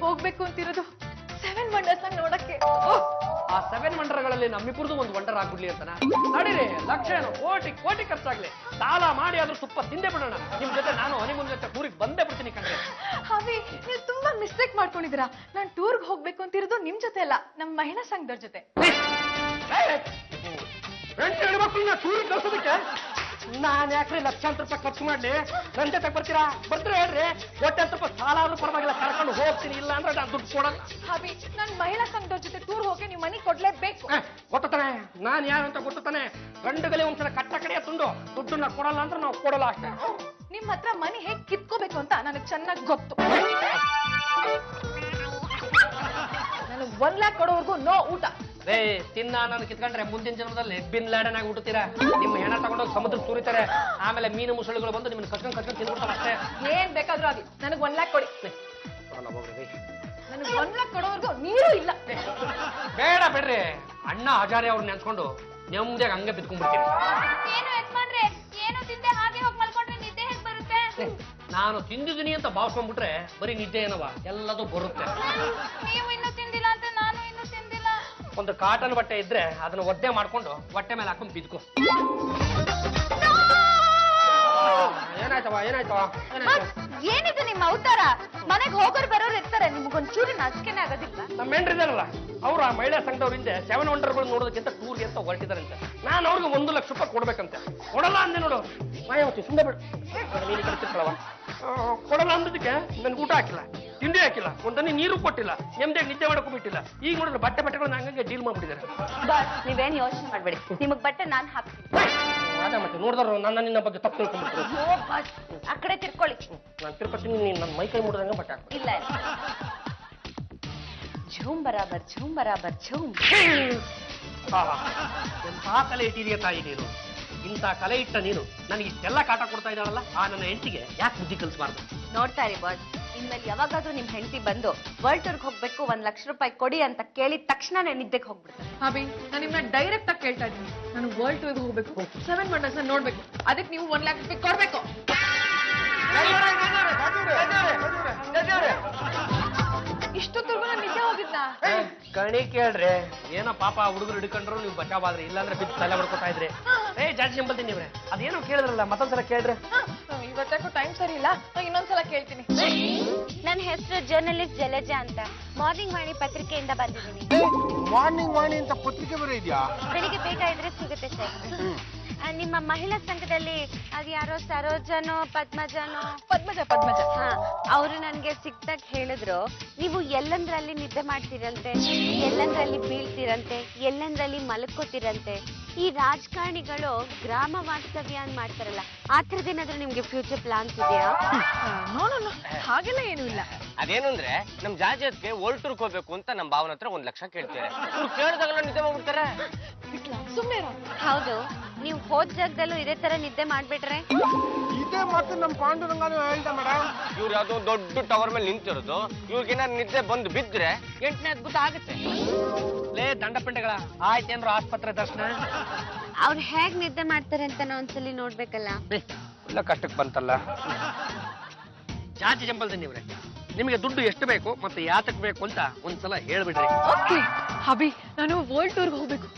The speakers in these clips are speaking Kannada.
ಹೋಗ್ಬೇಕು ಅಂತಿರೋದು 7 ವಂಡರ್ಸ್ ನೋಡಕ್ಕೆ. ಆ 7 ವಂಡರ್ಗಳಲ್ಲಿ ನಮ್ಮಿಬ್ಬರದು ಒಂದು ವಂಡರ್ ಆಗ್ಬಿಡ್ಲಿ ಅಂತನಾ? ನಡೀರಿ, ಲಕ್ಷ ಏನು ಕೋಟಿ ಕೋಟಿ ಖರ್ಚಾಗ್ಲಿ, ಸಾಲ ಮಾಡಿ ಆದ್ರೂ ತುಪ್ಪ ತಿಂದೆ ಬಿಡೋಣ. ನಿಮ್ ಜೊತೆ ನಾನು ಹನಿಮೂನ್ ಜೊತೆ ಊರಿಗೆ ಬಂದೇ ಬಿಡ್ತೀನಿ ಕಣ್ರಿ. ಅವಿ, ನೀವು ತುಂಬಾ ಮಿಸ್ಟೇಕ್ ಮಾಡ್ಕೊಂಡಿದ್ದೀರಾ. ನಾನು ಟೂರ್ಗೆ ಹೋಗ್ಬೇಕು ಅಂತಿರೋದು ನಿಮ್ ಜೊತೆ ಅಲ್ಲ, ನಮ್ಮ ಮಹಿಳಾ ಸಂಘದವ್ರ ಜೊತೆ. ಟೂರಿಗೆ ಕಳ್ಸೋದಕ್ಕೆ ನಾನು ಯಾಕ್ರಿ ಲಕ್ಷಾಂತರ ರೂಪಾಯಿ ಖರ್ಚು ಮಾಡ್ಲಿ? ನನ್ನ ಜೊತೆ ಬರ್ತೀರಾ? ಬರ್ತೀರಾ ಹೇಳ್ರಿ. ಒಟ್ಟೆ ರೂಪಾಯಿ ಸಾಲ ಆದ್ರೂ ಪರವಾಗಿಲ್ಲ, ಕರ್ಕೊಂಡು ಹೋಗ್ತೀನಿ. ಇಲ್ಲ ಅಂದ್ರೆ ನಾನು ದುಡ್ಡು ಕೊಡಲ್ಲ. ಅವಿ, ನಾನು ಮಹಿಳಾ ಸಂಘದವ್ರ ಜೊತೆ ಟೂರ್ ಹೋಗಿ ನೀವು ಮನೆ ಕೊಡ್ಲೇಬೇಕು. ಗೊತ್ತಾನೆ ನಾನು ಯಾರು ಅಂತ ಗೊತ್ತಾನೆ. ಗಂಡುಗಳೇ ಒಂದ್ಸಲ ಕಟ್ಟ ಕಡೆಯ ತುಂಡು ದುಡ್ಡನ್ನ ಕೊಡಲ್ಲ ಅಂದ್ರೆ ನಾವು ಕೊಡಲ್ಲ ಅಷ್ಟೇ. ನಿಮ್ ಹತ್ರ ಮನೆ ಹೇಗ್ ಕಿತ್ಕೋಬೇಕು ಅಂತ ನನಗೆ ಚೆನ್ನಾಗಿ ಗೊತ್ತು. ನಾನು 1 ಲಕ್ಷ ಕೊಡೋವರೆಗೂ ನೋ ಊಟ. ರೇ ತಿನ್ನ ನಾನು ಕಿತ್ಕೊಂಡ್ರೆ ಮುಂದಿನ ಜನ್ಮದಲ್ಲಿ ಬಿನ್ ಲ್ಯಾಡನ್ ಆಗಿ ಹುಟ್ಟುತ್ತೀರಾ. ನಿಮ್ಮ ಹೆಣ ತಗೊಂಡೋಗಿ ಸಮುದ್ರ ಸುರಿತಾರೆ. ಆಮೇಲೆ ಮೀನು ಮುಸುಳುಗಳು ಬಂದು ನಿಮ್ಮನ್ನ ಕಚ್ಕೊಂಡ್ ತಿನ್ಬಿಡ್ತಾರೆ ಅಷ್ಟೇ. ಏನ್ ಬೇಕಾದ್ರೂ ಆಗಿ ನನಗೆ 1 ಲಕ್ಷ ಕೊಡಿ. ನನಗೆ 1 ಲಕ್ಷ ಕೊಡೋವರೆಗೂ ನೀರು ಇಲ್ಲ. ಬೇಡ ಬಿಡ್ರಿ, ಅಣ್ಣ ಹಜಾರಿ ಅವ್ರು ನೆನ್ಸ್ಕೊಂಡು ನೆಮ್ಮದಿಯಾಗಿ ಹಂಗೆ ಬಿದ್ಕೊಂಡ್ಬಿಡ್ತೀನಿ. ಏನು ಯಜಮಾನ್ರೆ, ಏನು ತಿಂದೆ ಹಾಗೆ ಹೋಗಿ ಮಲ್ಕೊಂಡ್ರೆ ನಿದ್ದೆ ಹೇಗೆ ಬರುತ್ತೆ? ನಾನು ತಿಂದಿದ್ದೀನಿ ಅಂತ ಭಾವಿಸ್ಕೊಂಡ್ಬಿಟ್ರೆ ಬರೀ ನಿದ್ದೆ ಏನವ, ಎಲ್ಲದೂ ಬರುತ್ತೆ. ನೀವು ಇನ್ನೂ ತಿಂದಿಲ್ಲ ಅಂತ ನಾನು ಇನ್ನೂ ತಿಂದಿಲ್ಲ. ಒಂದು ಕಾಟನ್ ಬಟ್ಟೆ ಇದ್ರೆ ಅದನ್ನ ಒದ್ದೆ ಮಾಡ್ಕೊಂಡು ಹೊಟ್ಟೆ ಮೇಲೆ ಹಾಕೊಂಡು ಬಿದ್ಕೋ. ಏನಾಯ್ತವ ಏನಾಯ್ತವ ಏನಿದು ನಿಮ್ಮ ಅವತಾರ? ಮನೆಗೆ ಹೋಗೋರು ಬರೋರು ಇರ್ತಾರೆ, ನಿಮ್ಗೊಂಚೂರು ನಾಚಿಕೆನೆ ಆಗೋದಿಲ್ಲ. ನಮ್ಮ ಹೆಂಡ್ರಿದಾರಲ್ಲ ಅವ್ರು ಆ ಮಹಿಳಾ ಸಂಘದವ್ರ ಹಿಂದೆ 7 ವಂಡರ್ಗಳು ನೋಡೋದಕ್ಕಿಂತ ಟೂರ್ಗೆ ಅಂತ ಹೊರಟಿದಾರಂತೆ. ನಾನು ಅವ್ರಿಗೆ 1 ಲಕ್ಷ ರೂಪಾಯಿ ಕೊಡ್ಬೇಕಂತೆ. ಕೊಡಲ್ಲ ಅಂದೆ ನೋಡು. ಮಾಯಾವತಿ ಸುಮ್ಮನೆ ಬಿಡು, ನೀನು ಕಳಿಸಿಕೊಳ್ಳವ. ಕೊಡಲ್ಲ ಅಂದದಕ್ಕೆ ನನ್ಗೆ ಊಟ ಹಾಕಿಲ್ಲ, ತಿಂಡಿ ಹಾಕಿಲ್ಲ, ಒಂದನಿ ನೀರು ಕೊಟ್ಟಿಲ್ಲ, ನೆಮ್ಮದಿಯಾಗಿ ನಿದ್ದೆ ಮಾಡಕ್ಕೂ ಬಿಟ್ಟಿಲ್ಲ. ಈಗ ನೋಡಿದ್ರೆ ಬಟ್ಟೆಗಳನ್ನ ಹಂಗೆ ಡೀಲ್ ಮಾಡ್ಬಿಟ್ಟಿದ್ದಾರೆ. ಬಸ್ ನೀವೇನ್ ಯೋಚನೆ ಮಾಡ್ಬೇಡಿ, ನಿಮಗ್ ಬಟ್ಟೆ ನಾನ್ ಹಾಕ್ತೀನಿ. ಅದೇ ಮತ್ತೆ ನೋಡಿದ್ರು ನಿನ್ನ ಬಗ್ಗೆ ತಪ್ಪು ತಿಳ್ಕೊಂಡ್ಬಿಟ್ರು. ಬಸ್ ಆ ಕಡೆ ತಿರ್ಕೊಳ್ಳಿ. ನಾನು ತಿರುಪತಿ ನನ್ನ ಮೈ ಕೈ ಮುಡಿದಂಗೆ ಬಟ್ಟೆ ಹಾಕ್ತೀನಿ. ಇಲ್ಲ ಝೂಮ್ ಬರಾಬರ್ ಝೂಮ್ ಬರಾಬರ್ ಝೂಮ್. ಎಂಥ ಕಲೆ ಇಟ್ಟಿದೆಯಾ ತಾಯಿ ನೀನು. ಇಂಥ ಕಲೆ ಇಟ್ಟ ನೀನು ನನಗೆ ಇಷ್ಟೆಲ್ಲ ಕಾಟ ಕೊಡ್ತಾ ಇದ್ದಾಳಲ್ಲ, ಆ ನನ್ನ ಹೆಂಡತಿಗೆ ಯಾಕೆ ಬುದ್ಧಿ ಕಲಿಸಬಾರ್ದು? ನೋಡ್ತಾ ಇರಿ ಬಾಸ್, ಇನ್ಮೇಲೆ ಯಾವಾಗಾದ್ರೂ ನಿಮ್ ಹೆಂಡತಿ ಬಂದು ವರ್ಲ್ಡ್ ಟೂರ್ಗೆ ಹೋಗ್ಬೇಕು 1 ಲಕ್ಷ ರೂಪಾಯಿ ಕೊಡಿ ಅಂತ ಕೇಳಿದ ತಕ್ಷಣನೇ ನಿದ್ದೆಗೆ ಹೋಗ್ಬಿಡ್ತಾರೆ. ಅಭಿ, ನಾನು ನಿಮ್ಮನ್ನ ಡೈರೆಕ್ಟ್ ಆಗಿ ಕೇಳ್ತಾ ಇದ್ದೀನಿ. ನಾನು ವರ್ಲ್ಡ್ ಟೂರ್ಗೆ ಹೋಗ್ಬೇಕು, 7 ವಂಡರ್ಸ್ ನೋಡ್ಬೇಕು. ಅದಕ್ಕೆ ನೀವು 1 ಲಕ್ಷ ರೂಪಾಯಿ ಕೊಡ್ಬೇಕು. ಇಷ್ಟೊತ್ತರ್ಗು ನಾನು ನಿದ್ದೆ ಹೋಗಿದ್ನಾ? ಕಣಿ ಕೇಳ್ರಿ, ಏನೋ ಪಾಪ ಹುಡುಗರು ಹಿಡ್ಕೊಂಡ್ರು ನೀವು ಬಚಾವಾದ್ರಿ, ಇಲ್ಲಾಂದ್ರೆ ಬಿದ್ದು ತಲೆ ಹೊಡ್ಕೊತಾ ಇದ್ರಿ. ಜಾಸ್ತಿ ಸಿಂಪಲ್ ನೀವ್ರೆ ಅದೇನೋ ಕೇಳಿದ್ರಲ್ಲ, ಮತ್ತೊಂದ್ಸಲ ಕೇಳ್ರಿ. ಇವತ್ತಕ್ಕೂ ಟೈಮ್ ಸರಿ ಇಲ್ಲ, ಇನ್ನೊಂದ್ಸಲ ಕೇಳ್ತೀನಿ. ನನ್ನ ಹೆಸರು ಜರ್ನಲಿಸ್ಟ್ ಜಲಜಾ ಅಂತ, ಮಾರ್ನಿಂಗ್ ವಾಣಿ ಪತ್ರಿಕೆಯಿಂದ ಬಂದಿದ್ದೀನಿ. ಮಾರ್ನಿಂಗ್ ವಾಣಿ ಅಂತ ಪತ್ರಿಕೆ ಬರೋ ಇದೆಯಾ? ಬೆಳಿಗ್ಗೆ ಬೇಗ ಇದ್ರೆ ಸಿಗುತ್ತೆ ಸರ್. ನಿಮ್ಮ ಮಹಿಳಾ ಸಂಘದಲ್ಲಿ ಅದು ಯಾರೋ ಸರೋಜನೋ ಪದ್ಮಜನೋ ಪದ್ಮಜ ಅವರು ನನ್ಗೆ ಸಿಕ್ತಾಗ ಹೇಳಿದ್ರು, ನೀವು ಎಲ್ಲಂದ್ರಲ್ಲಿ ನಿದ್ದೆ ಮಾಡ್ತೀರಂತೆ, ಎಲ್ಲಂದ್ರಲ್ಲಿ ಬೀಳ್ತೀರಂತೆ, ಎಲ್ಲಂದ್ರಲ್ಲಿ ಮಲ್ಕೋತಿರಂತೆ. ಈ ರಾಜಕಾರಣಿಗಳು ಗ್ರಾಮ ವಾಸ್ತವ್ಯ ಮಾಡ್ತಾರಲ್ಲ, ಆ ಥರದ್ದೇನಾದ್ರೂ ನಿಮ್ಗೆ ಫ್ಯೂಚರ್ ಪ್ಲಾನ್ಸ್ ಇದೆಯಾ? ಹಾಗೆಲ್ಲ ಏನೂ ಇಲ್ಲ. ಅದೇನು ಅಂದ್ರೆ ನಮ್ ಜಾಜತ್ಗೆ ವರ್ಲ್ಡ್ ಟೂರ್ಗೆ ಹೋಗ್ಬೇಕು ಅಂತ ನಮ್ ಭಾವನ ಹತ್ರ 1 ಲಕ್ಷ ಕೇಳ್ತಾರೆ. ಇವ್ರು ಕೇಳಿದಾಗಲ್ಲ ನಿದ್ದೆ ಮಾಡ್ಬಿಡ್ತಾರೆ. ಸುಮ್ಮನೆ ಹೌದು, ನೀವು ಹೋದ್ ಜಾಗದಲ್ಲೂ ಇದೇ ತರ ನಿದ್ದೆ ಮಾಡ್ಬಿಟ್ರೆ? ಇದೇ ಮತ್ತೆ ನಮ್ ಪಾಂಡುರಂಗನು ಹೇಳ್ದ ಮೇಡಮ್. ಇವ್ರು ಯಾವ್ದೋ ದೊಡ್ಡ ಟವರ್ ಮೇಲೆ ನಿಂತಿರೋದು, ಇವ್ರಿಗೇನಾದ್ರು ನಿದ್ದೆ ಬಂದು ಬಿದ್ರೆ 8ನೇ ಅದ್ಭುತ ಆಗುತ್ತೆ. ಲೇ ದಂಡಪಿಂಡಗಳ ಆಯ್ತೇನ್ರು ಆಸ್ಪತ್ರೆ ದರ್ಶನ. ಅವ್ರು ಹೇಗ್ ನಿದ್ದೆ ಮಾಡ್ತಾರೆ ಅಂತ ನಾವು ಒಂದ್ಸಲಿ ನೋಡ್ಬೇಕಲ್ಲ. ಇಲ್ಲ ಕಷ್ಟಕ್ಕೆ ಬಂತಲ್ಲ. ಜಾತಿ ಜಂಬಲ್ ನೀವ್ರೆ, ನಿಮಗೆ ದುಡ್ಡು ಎಷ್ಟು ಬೇಕು ಮತ್ತೆ ಯಾತಕ್ ಬೇಕು ಅಂತ ಒಂದ್ಸಲ ಹೇಳ್ಬಿಡ್ರಿ. ಓಕೆ ಅಭಿ, ನಾನು ವರ್ಲ್ಡ್ ಟೂರ್ಗೆ ಹೋಗ್ಬೇಕು,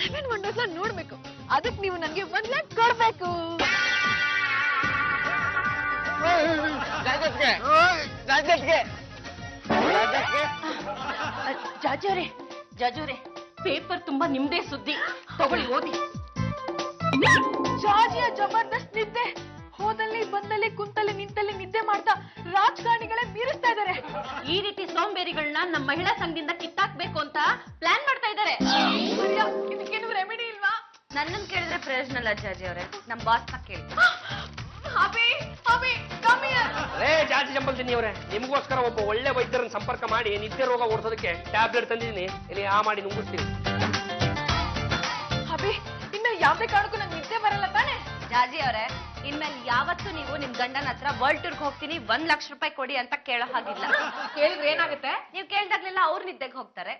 7 ವಂಡರ್ಸ್ ನೋಡ್ಬೇಕು. ಅದಕ್ಕೆ ನೀವು ನನಗೆ 1 ಲಕ್ಷ ಕೊಡ್ಬೇಕು. ಜಾಜೋರೆ ಪೇಪರ್ ತುಂಬಾ ನಿಮ್ದೇ ಸುದ್ದಿ, ತಗೊಳ್ಳಿ ಓದಿ. ಜಾಜಿಯ ಜಬರ್ದಸ್ತ್ ನಿದ್ದೆ. ಹೋದಲ್ಲಿ ಬಂದಲ್ಲಿ ಕುಂತಲ್ಲಿ ನಿಂತಲ್ಲಿ ನಿದ್ದೆ ಮಾಡ್ತಾ ರಾಜಕಾರಣಿಗಳೇ ಮೀರಿಸ್ತಾ ಇದ್ದಾರೆ. ಈ ರೀತಿ ಸೋಂಬೇರಿಗಳನ್ನ ನಮ್ಮ ಮಹಿಳಾ ಸಂಘದಿಂದ ಕಿತ್ತಾಕ್ಬೇಕು ಅಂತ ಪ್ಲಾನ್ ಮಾಡ್ತಾ ಇದ್ದಾರೆ. ಇದಕ್ಕೇನು ರೆಮಿಡಿ ಇಲ್ವಾ? ನನ್ನನ್ ಕೇಳಿದ್ರೆ ಪ್ರಯೋಜನ ಇಲ್ಲ ಜಾಜಿ ಅವರೇ, ನಮ್ ಬಾಸ್ ನ ಕೇಳಿ. ಜಾತಿ ಜಂಬಲ್ ತಿನ್ನಿವ್ರೆ, ನಿಮಗೋಸ್ಕರ ಒಬ್ಬ ಒಳ್ಳೆ ವೈದ್ಯರನ್ನ ಸಂಪರ್ಕ ಮಾಡಿ ನಿದ್ದೆ ರೋಗ ಓಡಿಸೋದಕ್ಕೆ ಟ್ಯಾಬ್ಲೆಟ್ ತಂದಿದ್ದೀನಿ. ಇಲ್ಲಿ ಆ ಮಾಡಿ ನುಂಗಿಸ್ತೀನಿ. ಅಭಿ, ಇನ್ನು ಯಾವ್ದೇ ಕಾರಣಕ್ಕೂ ನಂಗೆ ನಿದ್ದೆ ಬರಲ್ಲ ತಾನೆ? ಜಾಜಿ ಅವರೇ, ಇನ್ಮೇಲೆ ಯಾವತ್ತೂ ನೀವು ನಿಮ್ ಗಂಡನ ಹತ್ರ ವರ್ಲ್ಡ್ ಟೂರ್ಗೆ ಹೋಗ್ತೀನಿ 1 ಲಕ್ಷ ರೂಪಾಯಿ ಕೊಡಿ ಅಂತ ಕೇಳೋ ಹಾಗಿಲ್ಲ. ಕೇಳಿದ್ರೆ ಏನಾಗುತ್ತೆ? ನೀವು ಕೇಳ್ದಾಗ್ಲೆಲ್ಲ ಅವ್ರು ನಿದ್ದೆಗೆ ಹೋಗ್ತಾರೆ.